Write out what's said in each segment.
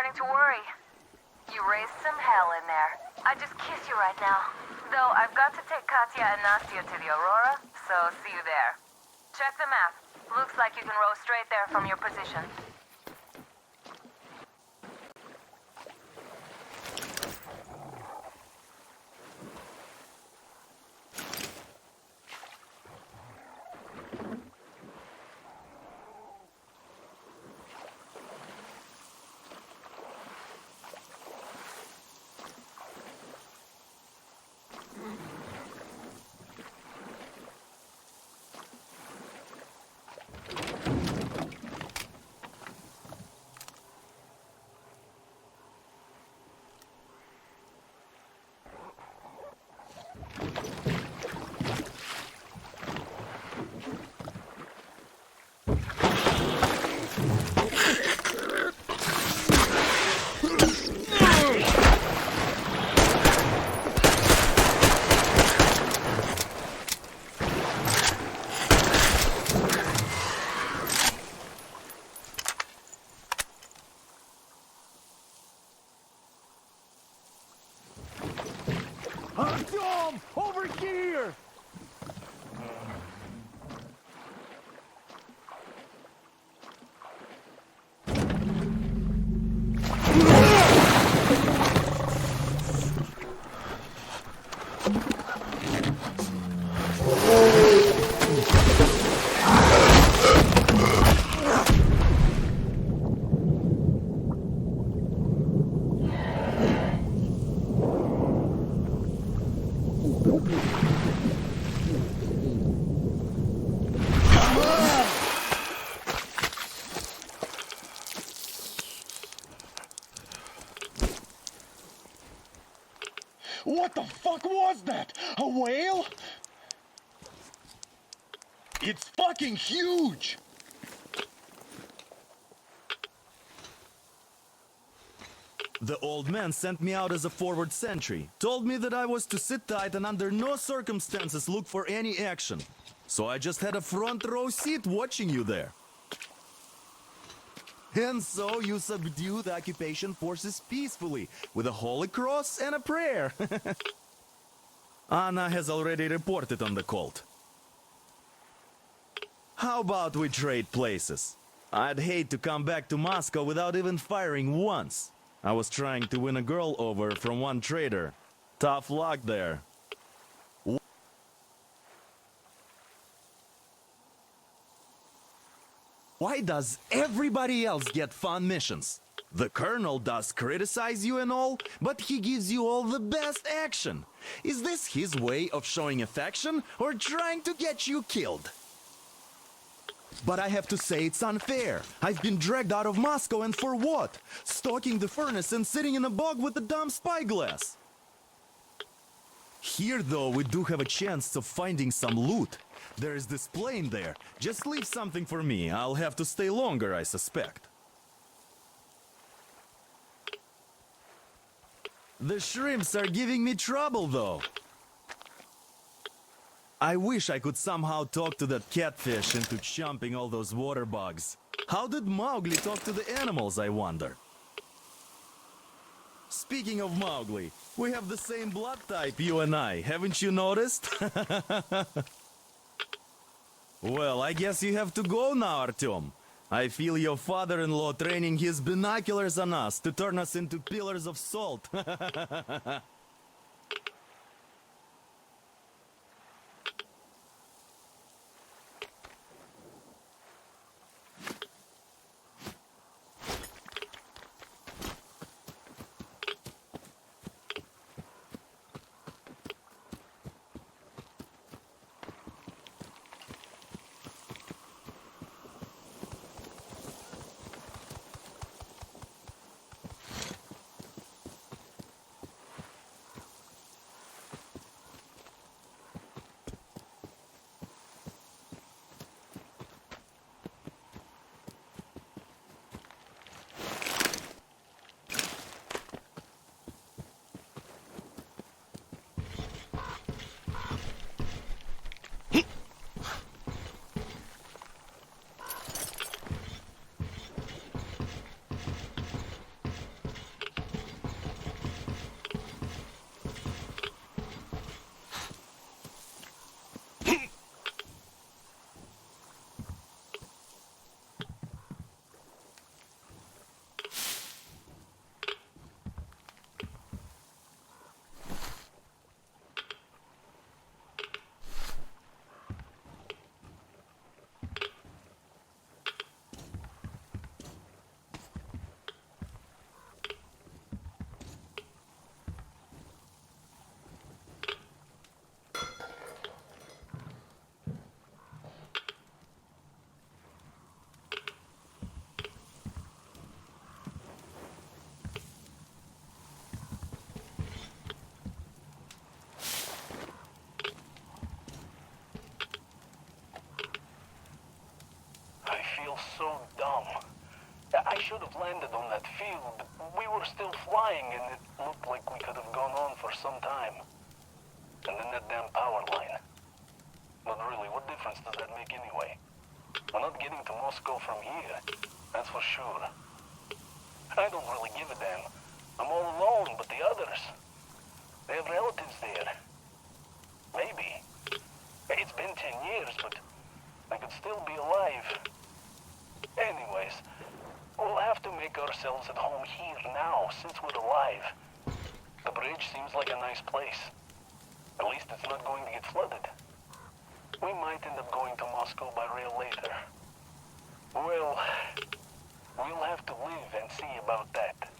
starting to worry. You raised some hell in there. I'd just kiss you right now. Though I've got to take Katya and Nastya to the Aurora, so see you there. Check the map. Looks like you can row straight there from your position. Artyom! Over here! What the fuck was that? A whale? It's fucking huge! The old man sent me out as a forward sentry. Told me that I was to sit tight and under no circumstances look for any action. So I just had a front row seat watching you there. And so you subdue the occupation forces peacefully, with a holy cross and a prayer. Anna has already reported on the cult. How about we trade places? I'd hate to come back to Moscow without even firing once. I was trying to win a girl over from one trader. Tough luck there. Why does everybody else get fun missions? The colonel does criticize you and all, but he gives you all the best action. Is this his way of showing affection or trying to get you killed? But I have to say it's unfair. I've been dragged out of Moscow, and for what? Stalking the furnace and sitting in a bog with a dumb spyglass. Here, though, we do have a chance of finding some loot. There is this plane there. Just leave something for me. I'll have to stay longer, I suspect. The shrimps are giving me trouble, though. I wish I could somehow talk to that catfish into chomping all those water bugs. How did Mowgli talk to the animals, I wonder? Speaking of Mowgli, we have the same blood type, you and I. Haven't you noticed? Well, I guess you have to go now, Artyom. I feel your father-in-law training his binoculars on us to turn us into pillars of salt. feel so dumb. I should have landed on that field, but we were still flying and it looked like we could have gone on for some time. And then that damn power line. But really, what difference does that make anyway? We're not getting to Moscow from here, that's for sure. I don't really give a damn. I'm all alone, but the others, they have relatives there. Maybe. It's been 10 years, but I could still be alive. Anyways, we'll have to make ourselves at home here now, since we're alive. The bridge seems like a nice place. At least it's not going to get flooded. We might end up going to Moscow by rail later. Well, we'll have to live and see about that.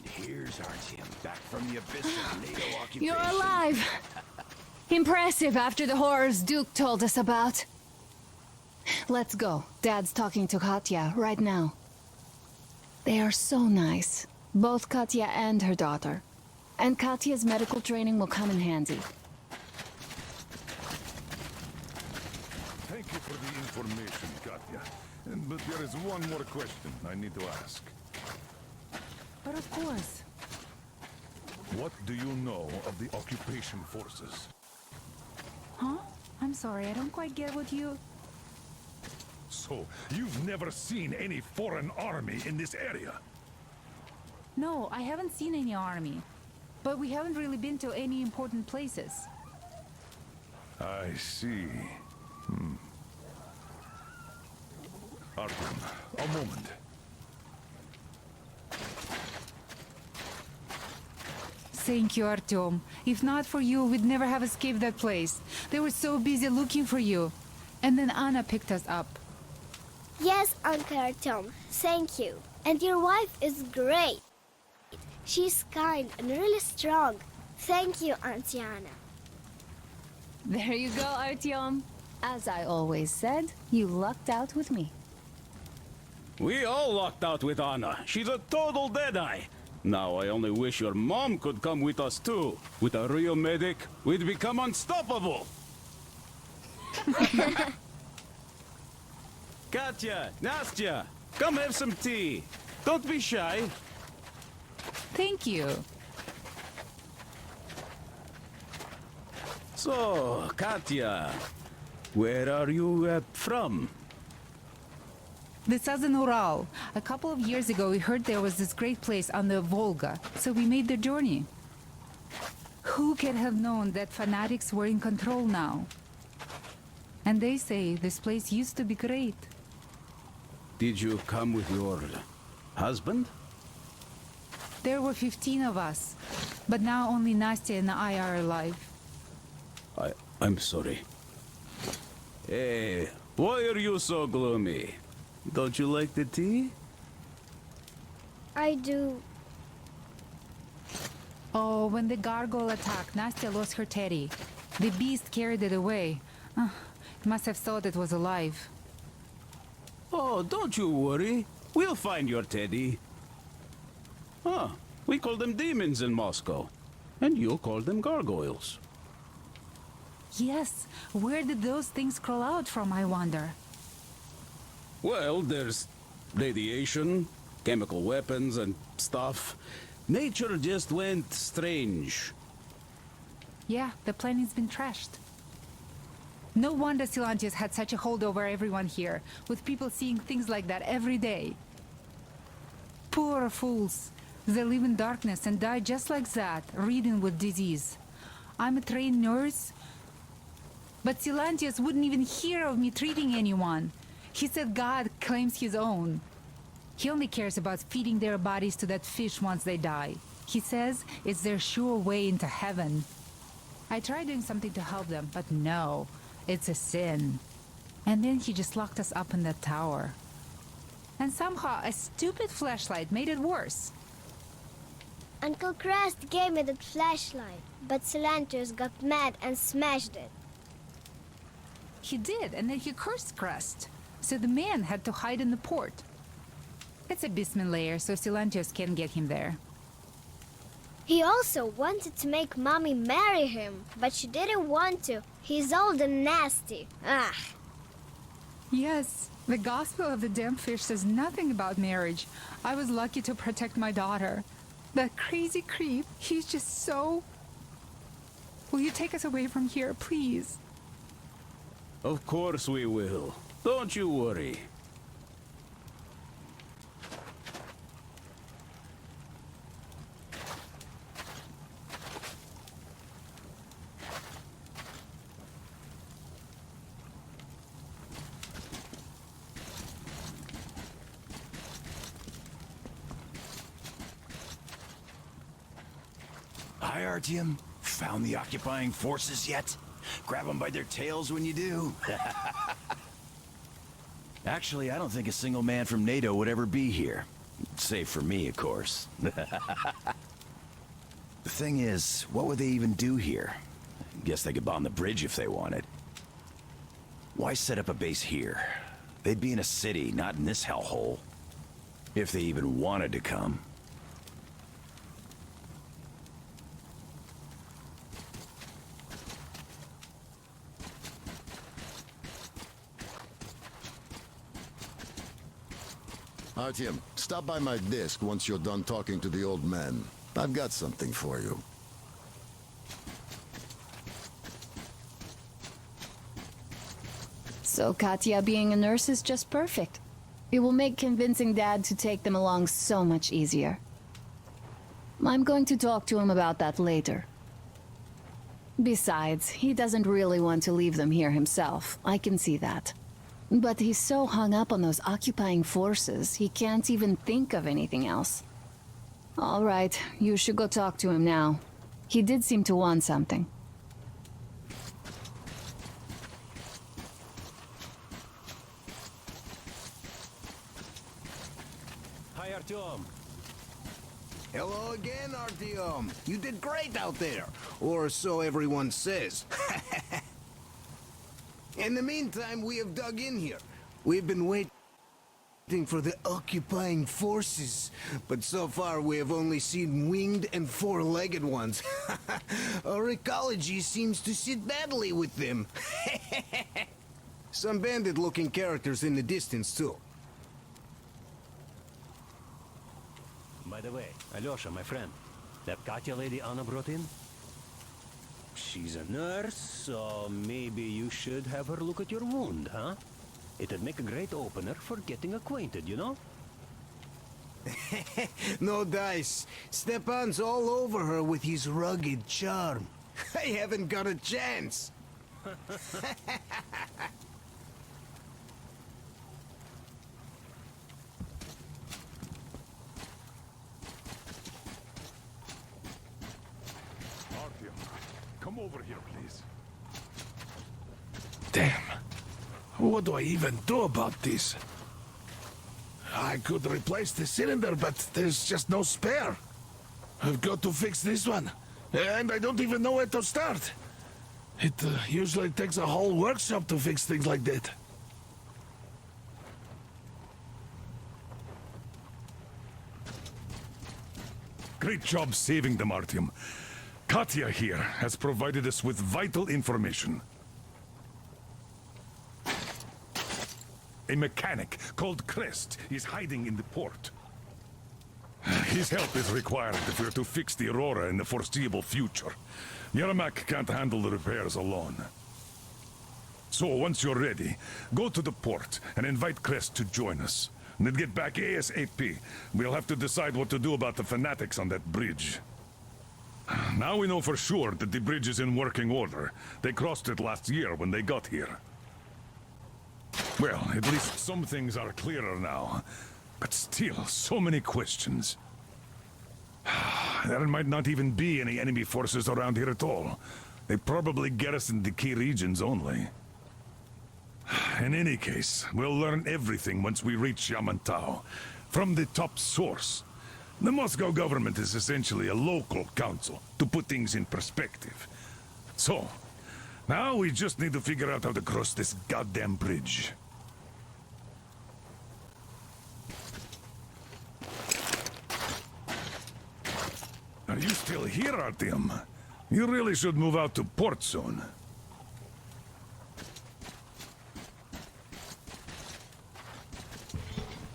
Here's Artyom, back from the abyss of NATO occupation. You're alive! Impressive after the horrors Duke told us about. Let's go. Dad's talking to Katya right now. They are so nice. Both Katya and her daughter. And Katya's medical training will come in handy. Thank you for the information, Katya. But there is one more question I need to ask. But of course. What do you know of the occupation forces? Huh? I'm sorry, I don't quite get what you... So, you've never seen any foreign army in this area? No, I haven't seen any army. But we haven't really been to any important places. I see. Artyom, a moment. Thank you, Artyom. If not for you, we'd never have escaped that place. They were so busy looking for you. And then Anna picked us up. Yes, Uncle Artyom, thank you. And your wife is great. She's kind and really strong. Thank you, Auntie Anna. There you go, Artyom. As I always said, you lucked out with me. We all lucked out with Anna. She's a total deadeye. Now I only wish your mom could come with us too. With a real medic, we'd become unstoppable. Katya, Nastya, come have some tea. Don't be shy. Thank you. So, Katya, where are you from? The southern Ural. A couple of years ago, we heard there was this great place on the Volga, so we made the journey. Who could have known that fanatics were in control now? And they say this place used to be great. Did you come with your husband? There were 15 of us, but now only Nastya and I are alive. I'm sorry. Hey, why are you so gloomy? Don't you like the tea? I do. Oh, when the gargoyle attacked, Nastya lost her teddy. The beast carried it away. It must have thought it was alive. Oh, don't you worry. We'll find your teddy. Huh, we call them demons in Moscow. And you call them gargoyles. Yes, where did those things crawl out from, I wonder? Well, there's radiation, chemical weapons and stuff. Nature just went strange. Yeah, the planet's been trashed. No wonder Silantius had such a hold over everyone here, with people seeing things like that every day. Poor fools. They live in darkness and die just like that, ridden with disease. I'm a trained nurse, but Silantius wouldn't even hear of me treating anyone. He said God claims his own. He only cares about feeding their bodies to that fish once they die. He says it's their sure way into heaven. I tried doing something to help them, but no, it's a sin. And then he just locked us up in that tower. And somehow a stupid flashlight made it worse. Uncle Crest gave me that flashlight, but Silantius got mad and smashed it. He did, and then he cursed Crest. So the man had to hide in the port. It's a basement layer, so Silantius can't get him there. He also wanted to make Mommy marry him, but she didn't want to. He's old and nasty. Ah. Yes, the Gospel of the Damned Fish says nothing about marriage. I was lucky to protect my daughter. That crazy creep, he's just so... Will you take us away from here, please? Of course we will. Don't you worry. Hi, Artyom. Found the occupying forces yet? Grab them by their tails when you do. Actually, I don't think a single man from NATO would ever be here. Save for me, of course. The thing is, what would they even do here? Guess they could bomb the bridge if they wanted. Why set up a base here? They'd be in a city, not in this hellhole. If they even wanted to come. Artyom, stop by my desk once you're done talking to the old man. I've got something for you. So Katya being a nurse is just perfect. It will make convincing Dad to take them along so much easier. I'm going to talk to him about that later. Besides, he doesn't really want to leave them here himself. I can see that. But he's so hung up on those occupying forces, he can't even think of anything else. All right, you should go talk to him now. He did seem to want something. Hi, Artyom. Hello again, Artyom. You did great out there. Or so everyone says. In the meantime, we have dug in here. We've been waiting for the occupying forces. But so far, we have only seen winged and four-legged ones. Our ecology seems to sit badly with them. Some bandit-looking characters in the distance, too. By the way, Alyosha, my friend, that Katya lady Anna brought in? She's a nurse, so maybe you should have her look at your wound, huh? It'd make a great opener for getting acquainted, you know? No dice. Stepan's all over her with his rugged charm. I haven't got a chance. Come over here, please. Damn. What do I even do about this? I could replace the cylinder, but there's just no spare. I've got to fix this one. And I don't even know where to start. It usually takes a whole workshop to fix things like that. Great job saving them, Artyom. Katya here has provided us with vital information. A mechanic called Crest is hiding in the port. His help is required if we're to fix the Aurora in the foreseeable future. Yermak can't handle the repairs alone. So once you're ready, go to the port and invite Crest to join us. And then get back ASAP. We'll have to decide what to do about the fanatics on that bridge. Now we know for sure that the bridge is in working order. They crossed it last year when they got here. Well, at least some things are clearer now. But still, so many questions. There might not even be any enemy forces around here at all. They probably garrison the key regions only. In any case, we'll learn everything once we reach Yamantau. From the top source. The Moscow government is essentially a local council, to put things in perspective. So, now we just need to figure out how to cross this goddamn bridge. Are you still here, Artyom? You really should move out to port soon.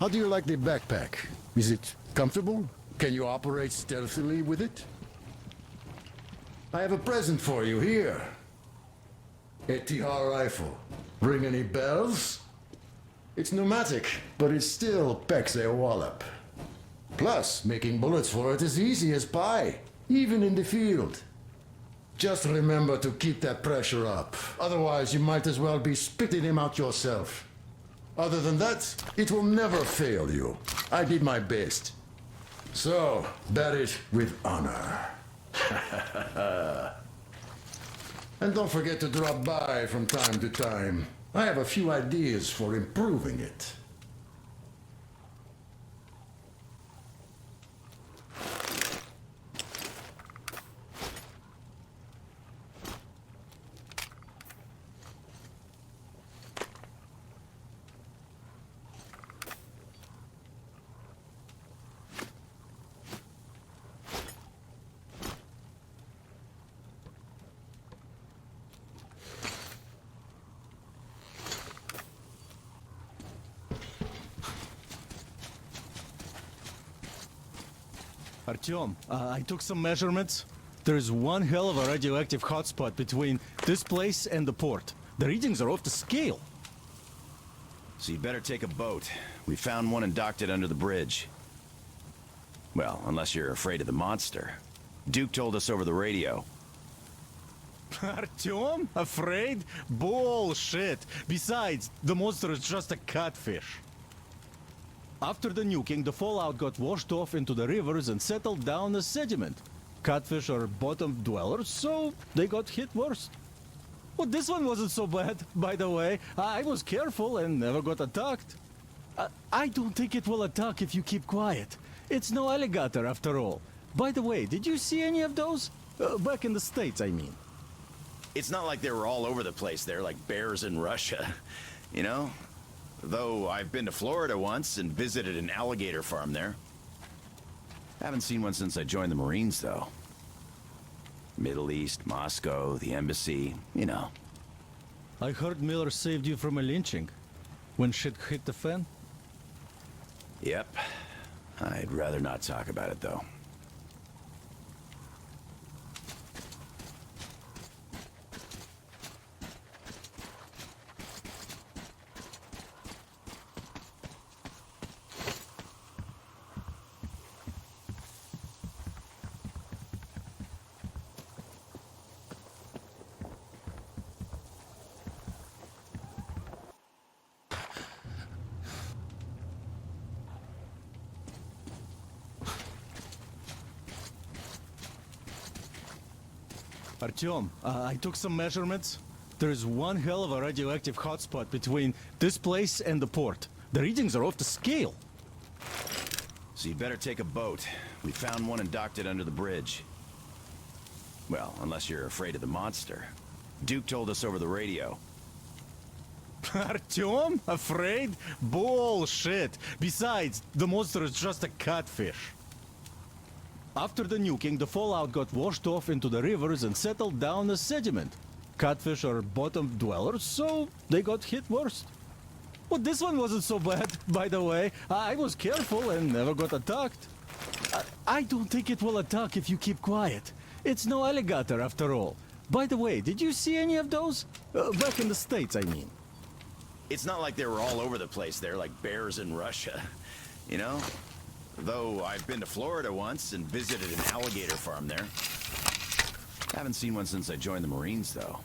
How do you like the backpack? Is it comfortable? Can you operate stealthily with it? I have a present for you here. A TR rifle. Ring any bells? It's pneumatic, but it still packs a wallop. Plus, making bullets for it is easy as pie, even in the field. Just remember to keep that pressure up. Otherwise, you might as well be spitting him out yourself. Other than that, it will never fail you. I did my best. So, bear it with honor. And don't forget to drop by from time to time. I have a few ideas for improving it. Artyom, I took some measurements. There's one hell of a radioactive hotspot between this place and the port. The readings are off the scale. So you better take a boat. We found one and docked it under the bridge. Well, unless you're afraid of the monster. Duke told us over the radio. Artyom? Afraid? Bullshit. Besides, the monster is just a catfish. After the nuking, the fallout got washed off into the rivers and settled down as sediment. Catfish are bottom dwellers, so they got hit worse. Well, this one wasn't so bad, by the way. I was careful and never got attacked. I don't think it will attack if you keep quiet. It's no alligator after all. By the way, did you see any of those? Back in the States, I mean. It's not like they were all over the place there like bears in Russia, you know? Though I've been to Florida once and visited an alligator farm there. Haven't seen one since I joined the Marines, though. Middle East, Moscow, the embassy, you know. I heard Miller saved you from a lynching. When shit hit the fan? Yep. I'd rather not talk about it, though. Artyom, I took some measurements. There's one hell of a radioactive hotspot between this place and the port. The readings are off the scale. So you better take a boat. We found one and docked it under the bridge. Well, unless you're afraid of the monster. Duke told us over the radio. Artyom? Afraid? Bullshit. Besides, the monster is just a catfish. After the nuking, the fallout got washed off into the rivers and settled down as sediment. Catfish are bottom dwellers, so they got hit worse. Well, this one wasn't so bad, by the way. I was careful and never got attacked. I don't think it will attack if you keep quiet. It's no alligator after all. By the way, did you see any of those? Back in the States, I mean. It's not like they were all over the place there like bears in Russia, you know? Though I've been to Florida once and visited an alligator farm there. Haven't seen one since I joined the Marines, though.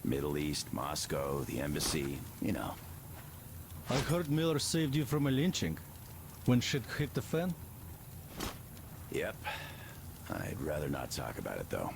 Middle East, Moscow, the embassy, you know. I heard Miller saved you from a lynching. When shit hit the fan? Yep. I'd rather not talk about it, though.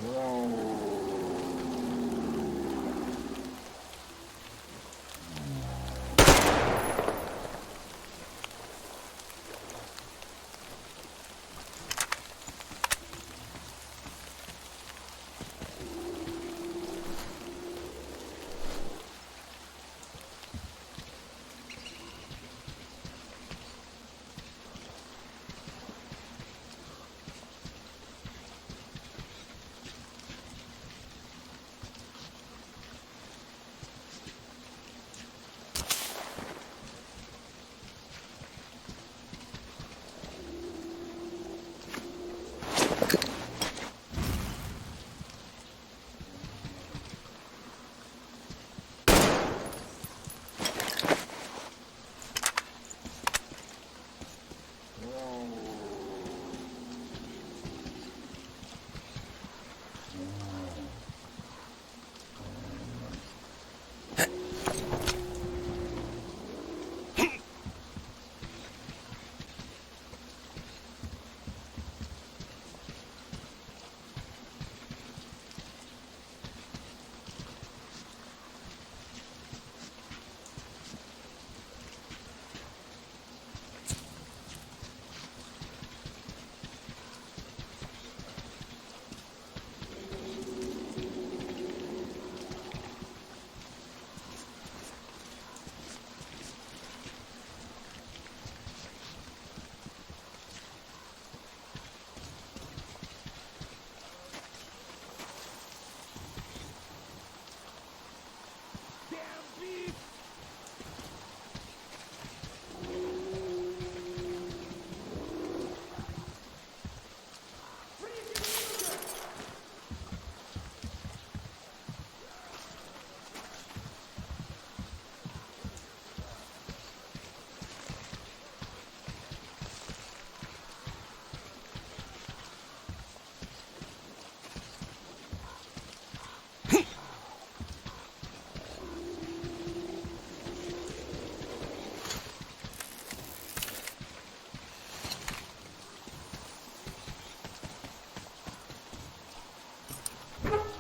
Thank you.